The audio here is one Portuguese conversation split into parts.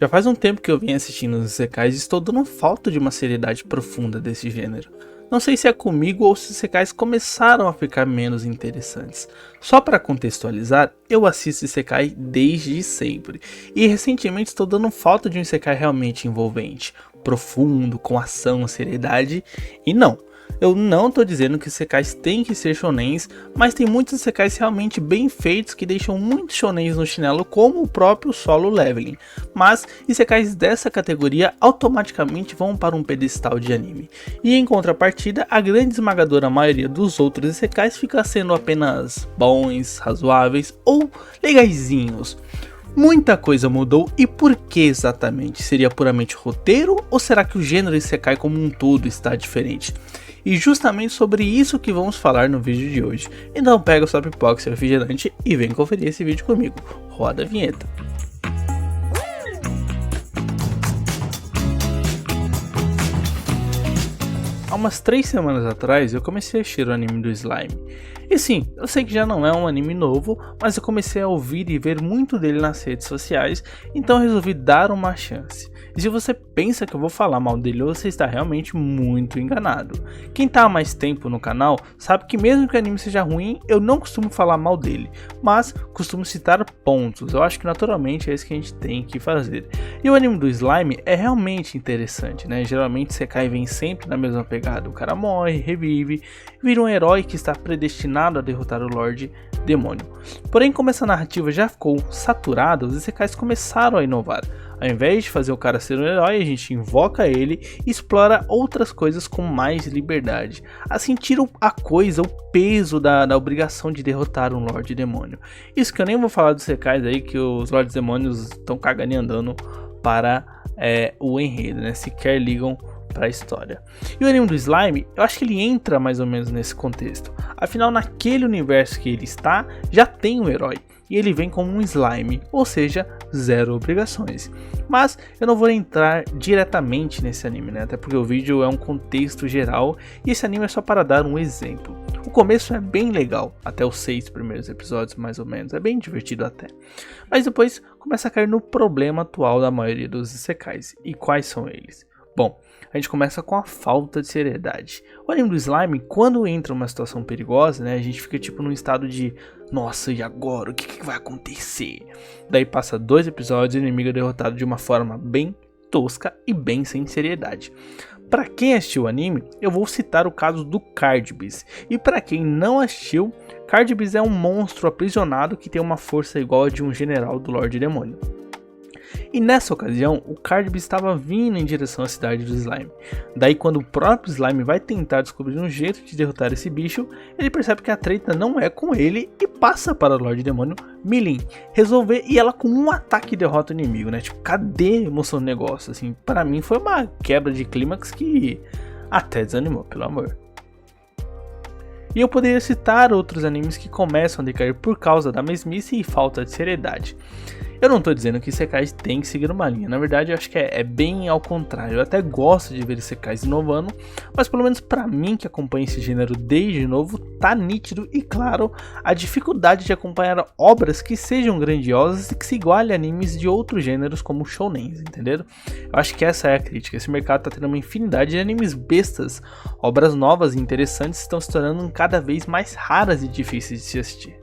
Já faz um tempo que eu venho assistindo os isekais e estou dando falta de uma seriedade profunda desse gênero. Não sei se é comigo ou se os isekais começaram a ficar menos interessantes. Só para contextualizar, eu assisto isekai desde sempre, e recentemente estou dando falta de um isekai realmente envolvente, profundo, com ação, seriedade, e não. Eu não tô dizendo que isekais têm que ser shonens, mas tem muitos isekais realmente bem feitos que deixam muitos shonens no chinelo, como o próprio Solo Leveling. Mas isekais dessa categoria automaticamente vão para um pedestal de anime. E em contrapartida, a grande esmagadora maioria dos outros isekais fica sendo apenas bons, razoáveis ou legaizinhos. Muita coisa mudou, e por que exatamente? Seria puramente roteiro ou será que o gênero isekai como um todo está diferente? E justamente sobre isso que vamos falar no vídeo de hoje. Então pega sua pipoca e seu refrigerante e vem conferir esse vídeo comigo. Roda a vinheta. Há umas 3 semanas atrás eu comecei a assistir o anime do Slime. E sim, eu sei que já não é um anime novo, mas eu comecei a ouvir e ver muito dele nas redes sociais, então resolvi dar uma chance. E se você pensa que eu vou falar mal dele, você está realmente muito enganado. Quem está há mais tempo no canal sabe que mesmo que o anime seja ruim, eu não costumo falar mal dele, mas costumo citar pontos. Eu acho que naturalmente é isso que a gente tem que fazer. E o anime do Slime é realmente interessante, né? Geralmente Isekai vem sempre na mesma pegada. O cara morre, revive, vira um herói que está predestinado a derrotar o Lorde Demônio. Porém, como essa narrativa já ficou saturada, os Isekais começaram a inovar. Ao invés de fazer o cara ser um herói, a gente invoca ele e explora outras coisas com mais liberdade. Assim tira a coisa, o peso da obrigação de derrotar um Lorde Demônio. Isso que eu nem vou falar dos Isekais aí, que os Lordes Demônios estão cagando e andando para o enredo, né? Sequer ligam para a história. E o anime do Slime, eu acho que ele entra mais ou menos nesse contexto. Afinal, naquele universo que ele está, já tem um herói. E ele vem como um slime, ou seja, zero obrigações. Mas eu não vou entrar diretamente nesse anime, né? Até porque o vídeo é um contexto geral e esse anime é só para dar um exemplo. O começo é bem legal, até os 6 primeiros episódios mais ou menos, é bem divertido até. Mas depois começa a cair no problema atual da maioria dos isekais. E quais são eles? Bom, a gente começa com a falta de seriedade. O anime do Slime, quando entra numa situação perigosa, né, a gente fica tipo num estado de nossa, e agora? O que vai acontecer? Daí passa 2 episódios e o inimigo é derrotado de uma forma bem tosca e bem sem seriedade. Para quem assistiu o anime, eu vou citar o caso do Cardbis. E para quem não assistiu, Cardbis é um monstro aprisionado que tem uma força igual a de um general do Lorde Demônio. E nessa ocasião, o Cardbis estava vindo em direção à cidade do Slime. Daí quando o próprio Slime vai tentar descobrir um jeito de derrotar esse bicho, ele percebe que a treta não é com ele e passa para o Lorde Demônio Milin resolver, e ela com um ataque derrota o inimigo, né? Tipo, cadê a emoção do negócio? Assim, para mim foi uma quebra de clímax que até desanimou, pelo amor. E eu poderia citar outros animes que começam a decair por causa da mesmice e falta de seriedade. Eu não tô dizendo que isekais tem que seguir uma linha, na verdade eu acho que é bem ao contrário. Eu até gosto de ver isekais inovando, mas pelo menos pra mim que acompanha esse gênero desde novo, tá nítido e claro a dificuldade de acompanhar obras que sejam grandiosas e que se igualem a animes de outros gêneros como shounens, entenderam? Eu acho que essa é a crítica, esse mercado tá tendo uma infinidade de animes bestas, obras novas e interessantes estão se tornando cada vez mais raras e difíceis de se assistir.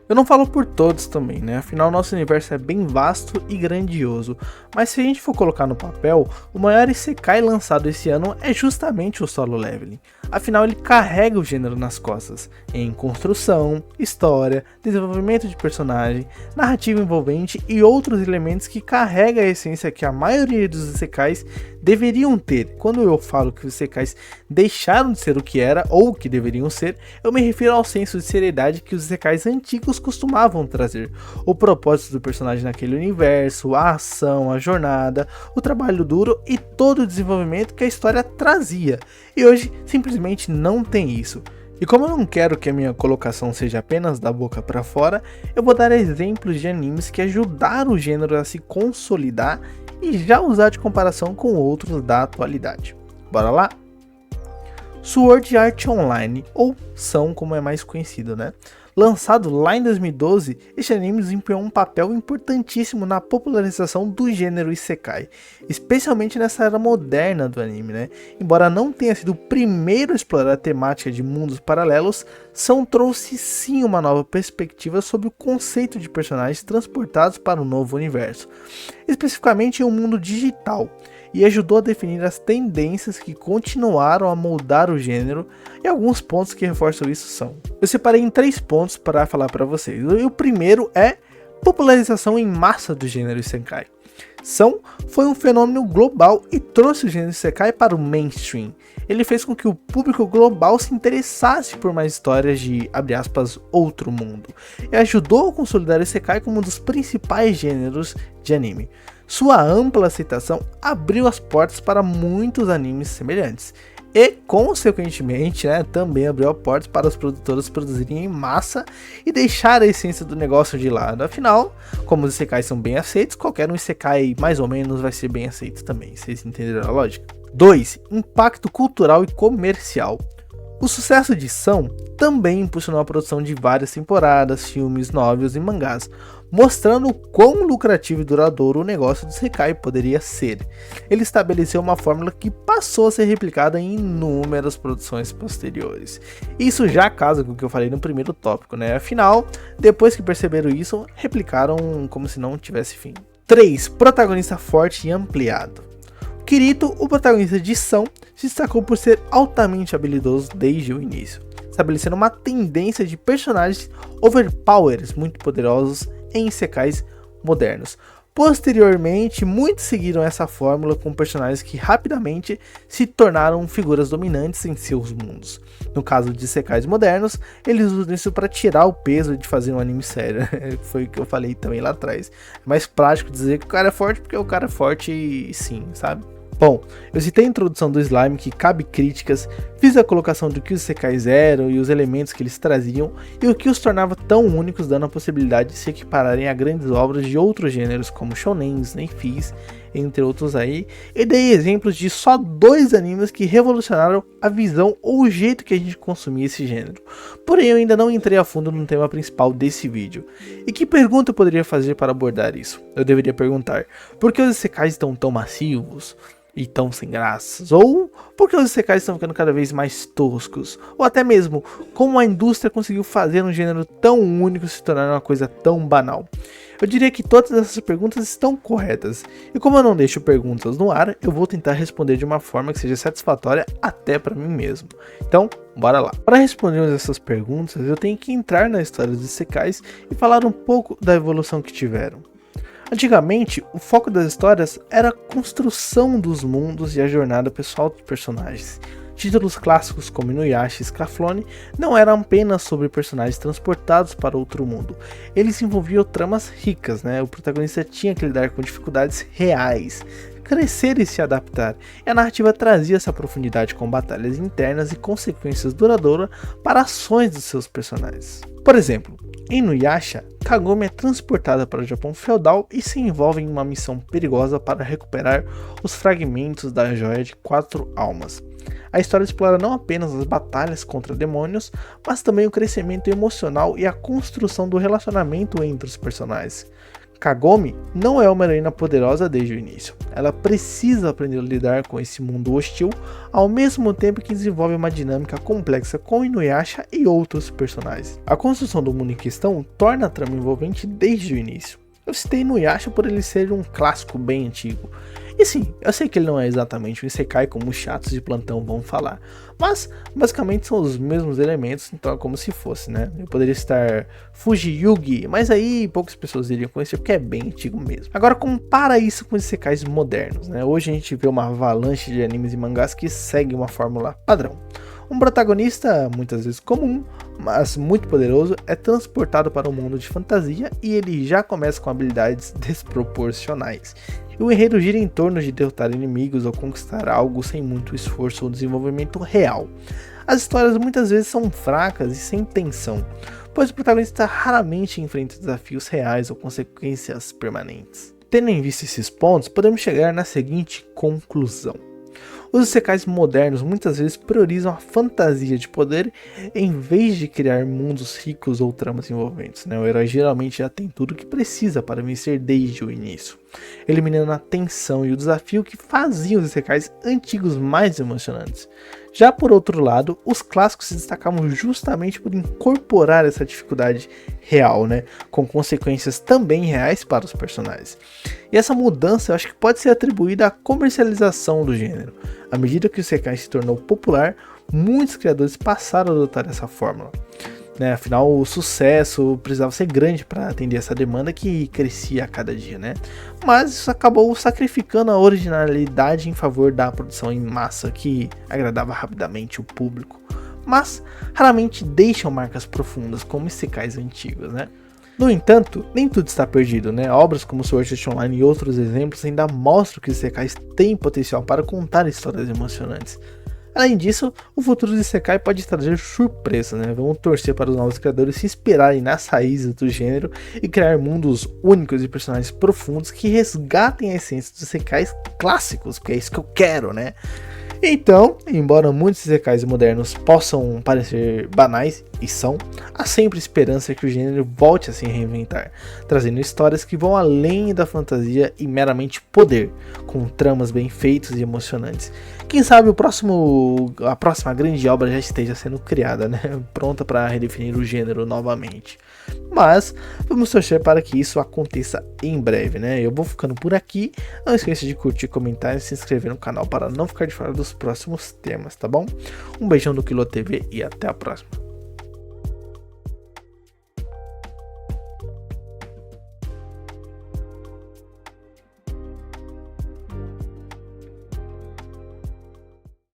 Eu não falo por todos também, né? Afinal, nosso universo é bem vasto e grandioso. Mas se a gente for colocar no papel, o maior isekai lançado esse ano é justamente o Solo Leveling. Afinal, ele carrega o gênero nas costas, em construção, história, desenvolvimento de personagem, narrativa envolvente e outros elementos que carrega a essência que a maioria dos isekais deveriam ter. Quando eu falo que os isekais deixaram de ser o que era ou o que deveriam ser, eu me refiro ao senso de seriedade que os isekais antigos costumavam trazer. O propósito do personagem naquele universo, a ação, a jornada, o trabalho duro e todo o desenvolvimento que a história trazia. E hoje simplesmente não tem isso. E como eu não quero que a minha colocação seja apenas da boca para fora, eu vou dar exemplos de animes que ajudaram o gênero a se consolidar e já usar de comparação com outros da atualidade. Bora lá? Sword Art Online, ou São como é mais conhecido, né? Lançado lá em 2012, este anime desempenhou um papel importantíssimo na popularização do gênero Isekai, especialmente nessa era moderna do anime, né? Embora não tenha sido o primeiro a explorar a temática de mundos paralelos, São trouxe sim uma nova perspectiva sobre o conceito de personagens transportados para um novo universo, especificamente em um mundo digital, e ajudou a definir as tendências que continuaram a moldar o gênero, e alguns pontos que reforçam isso são: eu separei em 3 pontos para falar para vocês. E o primeiro é popularização em massa do gênero Isekai. São foi um fenômeno global e trouxe o gênero Isekai para o mainstream. Ele fez com que o público global se interessasse por mais histórias de, abre aspas, outro mundo, e ajudou a consolidar o Isekai como um dos principais gêneros de anime. Sua ampla aceitação abriu as portas para muitos animes semelhantes, e, consequentemente, também abriu as portas para os produtores produzirem em massa e deixar a essência do negócio de lado. Afinal, como os Isekais são bem aceitos, qualquer um Isekai mais ou menos vai ser bem aceito também, vocês entenderam a lógica? 2. Impacto cultural e comercial. O sucesso de São também impulsionou a produção de várias temporadas, filmes, novels e mangás, mostrando o quão lucrativo e duradouro o negócio do Isekai poderia ser. Ele estabeleceu uma fórmula que passou a ser replicada em inúmeras produções posteriores. Isso já casa com o que eu falei no primeiro tópico, né? Afinal, depois que perceberam isso, replicaram como se não tivesse fim. 3. Protagonista forte e ampliado. Kirito, o protagonista de São, se destacou por ser altamente habilidoso desde o início, estabelecendo uma tendência de personagens overpowers muito poderosos em isekais modernos. Posteriormente, muitos seguiram essa fórmula com personagens que rapidamente se tornaram figuras dominantes em seus mundos. No caso de isekais modernos, eles usam isso para tirar o peso de fazer um anime sério. Foi o que eu falei também lá atrás. É mais prático dizer que o cara é forte porque o cara é forte sim, sabe? Bom, eu citei a introdução do Slime, que cabe críticas, fiz a colocação do que os Isekais eram e os elementos que eles traziam e o que os tornava tão únicos, dando a possibilidade de se equipararem a grandes obras de outros gêneros como shounens, neifis, entre outros aí, e dei exemplos de só 2 animes que revolucionaram a visão ou o jeito que a gente consumia esse gênero. Porém, eu ainda não entrei a fundo no tema principal desse vídeo. E que pergunta eu poderia fazer para abordar isso? Eu deveria perguntar: por que os Isekais estão tão massivos e tão sem graças? Ou porque os Isekais estão ficando cada vez mais toscos? Ou até mesmo, como a indústria conseguiu fazer um gênero tão único se tornar uma coisa tão banal? Eu diria que todas essas perguntas estão corretas, e como eu não deixo perguntas no ar, eu vou tentar responder de uma forma que seja satisfatória até para mim mesmo. Então, bora lá. Para responder essas perguntas, eu tenho que entrar na história dos Isekais e falar um pouco da evolução que tiveram. Antigamente, o foco das histórias era a construção dos mundos e a jornada pessoal dos personagens. Títulos clássicos como Inuyasha e Scaflone não eram apenas sobre personagens transportados para outro mundo. Eles envolviam tramas ricas, O protagonista tinha que lidar com dificuldades reais, crescer e se adaptar. E a narrativa trazia essa profundidade com batalhas internas e consequências duradouras para ações dos seus personagens. Por exemplo, em Inuyasha, Kagome é transportada para o Japão feudal e se envolve em uma missão perigosa para recuperar os fragmentos da joia de 4 almas. A história explora não apenas as batalhas contra demônios, mas também o crescimento emocional e a construção do relacionamento entre os personagens. Kagome não é uma heroína poderosa desde o início. Ela precisa aprender a lidar com esse mundo hostil, ao mesmo tempo que desenvolve uma dinâmica complexa com Inuyasha e outros personagens. A construção do mundo em questão torna a trama envolvente desde o início. Eu citei Inuyasha por ele ser um clássico bem antigo. E sim, eu sei que ele não é exatamente um Isekai como os chatos de plantão vão falar, mas basicamente são os mesmos elementos, então é como se fosse, Eu poderia citar Fuji Yugi, mas aí poucas pessoas iriam conhecer porque é bem antigo mesmo. Agora compara isso com os Isekais modernos, Hoje a gente vê uma avalanche de animes e mangás que segue uma fórmula padrão. Um protagonista, muitas vezes comum, mas muito poderoso, é transportado para um mundo de fantasia e ele já começa com habilidades desproporcionais. E o enredo gira em torno de derrotar inimigos ou conquistar algo sem muito esforço ou desenvolvimento real. As histórias muitas vezes são fracas e sem tensão, pois o protagonista raramente enfrenta desafios reais ou consequências permanentes. Tendo em vista esses pontos, podemos chegar na seguinte conclusão: Os isekais modernos muitas vezes priorizam a fantasia de poder em vez de criar mundos ricos ou tramas envolventes, né? O herói geralmente já tem tudo o que precisa para vencer desde o início, eliminando a tensão e o desafio que faziam os isekais antigos mais emocionantes. Já por outro lado, os clássicos se destacavam justamente por incorporar essa dificuldade real, né, com consequências também reais para os personagens. E essa mudança eu acho que pode ser atribuída à comercialização do gênero. À medida que o isekai se tornou popular, muitos criadores passaram a adotar essa fórmula. Né, afinal, o sucesso precisava ser grande para atender essa demanda que crescia a cada dia, né? Mas isso acabou sacrificando a originalidade em favor da produção em massa, que agradava rapidamente o público, mas raramente deixam marcas profundas como isekais antigos, né? No entanto, nem tudo está perdido, né? Obras como Sword Art Online e outros exemplos ainda mostram que os isekais têm potencial para contar histórias emocionantes. Além disso, o futuro do Isekai pode trazer surpresa, né? Vamos torcer para os novos criadores se inspirarem nas raízes do gênero e criar mundos únicos e personagens profundos que resgatem a essência dos Isekais clássicos, porque é isso que eu quero, né? Então, embora muitos isekais modernos possam parecer banais, e são, há sempre esperança que o gênero volte a se reinventar, trazendo histórias que vão além da fantasia e meramente poder, com tramas bem feitas e emocionantes. Quem sabe a próxima grande obra já esteja sendo criada, né? Pronta para redefinir o gênero novamente. Mas vamos torcer para que isso aconteça em breve, né? Eu vou ficando por aqui. Não esqueça de curtir, comentar e se inscrever no canal para não ficar de fora dos próximos temas, tá bom? Um beijão do Kilo TV e até a próxima.